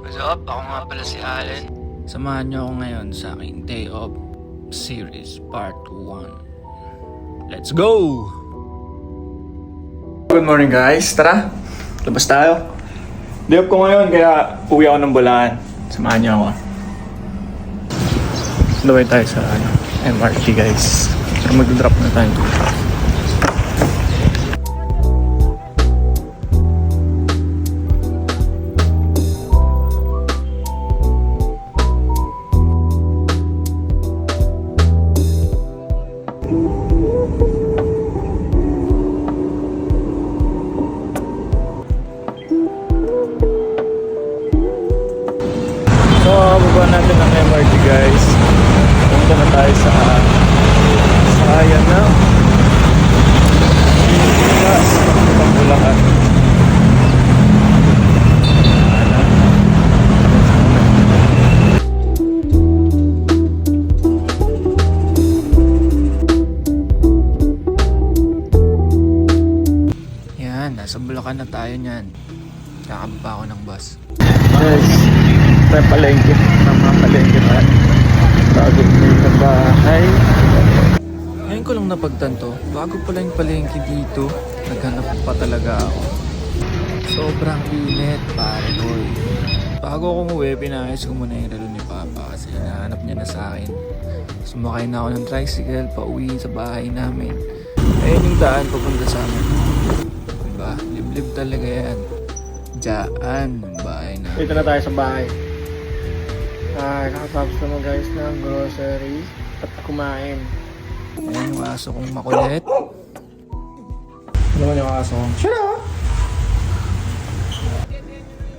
What's up? Ako nga pala si Allen. Samahan niyo ako ngayon sa aking Day Off Series Part 1. Let's go! Good morning guys. Tara, labas tayo. Day off ko ngayon kaya uwi ako ng Bulacan. Samahan niyo ako. Laway tayo sa MRT guys. Para mag-drop na tayo dito. So, baba natin ang MRT guys. Punta na tayo sa ayan na Pilipinas, Bulacan. Yan, nasa Bulacan na tayo niyan. Kakababa ako ng bus. Guys, tayo palengke. Palengke na. Bago na bahay. Ngayon ko lang napagtanto, bago pala yung palengke dito, naghanap pa talaga ako. Sobrang init, pare boy. Bago ako umuwi, pinayos ko muna yung relo ni Papa kasi hinahanap niya na sa akin. Sumakay na ako ng tricycle, pauwi sa bahay namin. Ayun yung daan papunta sa amin. Diba? Liblib talaga yan. Diyan, yung bahay na. Dito na tayo sa bahay. Nakatapos naman guys ng grocery at kumain. Ayan yung aso kong makulit. Ano naman yung aso kong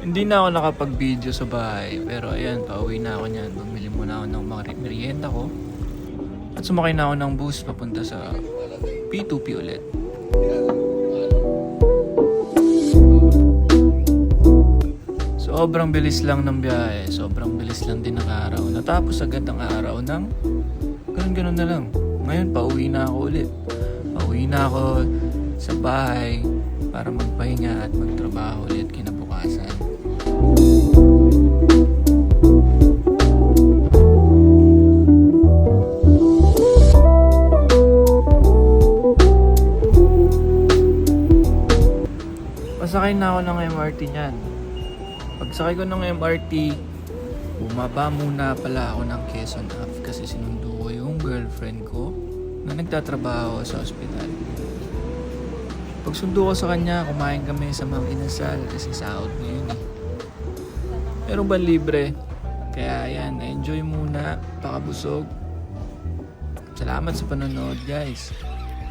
Hindi na ako nakapag-video sa bahay. Pero ayan, pauwi na ako niyan. Bumili muna ako ng mga merienda ko. At sumakay na ako ng bus papunta sa P2P ulit. Sobrang bilis lang ng biyahe. Sobrang bilis lang din ng araw. Natapos agad ang araw ng ganun-ganun na lang. Ngayon, pauwi na ako ulit. Pauwi na ako sa bahay para magpahinga at magtrabaho ulit kinabukasan. Pasakay na ako ng MRT niyan. Pagsakay ko ng MRT, bumaba muna pala ako ng Quezon Ave kasi sinundo ko yung girlfriend ko na nagtatrabaho sa ospital. Pagsundo ko sa kanya, kumain kami sa Mang Inasal kasi sahod na yun eh. Meron ba libre? Kaya yan, enjoy muna, pakabusog. Salamat sa panonood guys.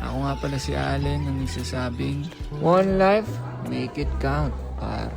Ako nga pala si Allen ang nagsasabing, one life, make it count, par.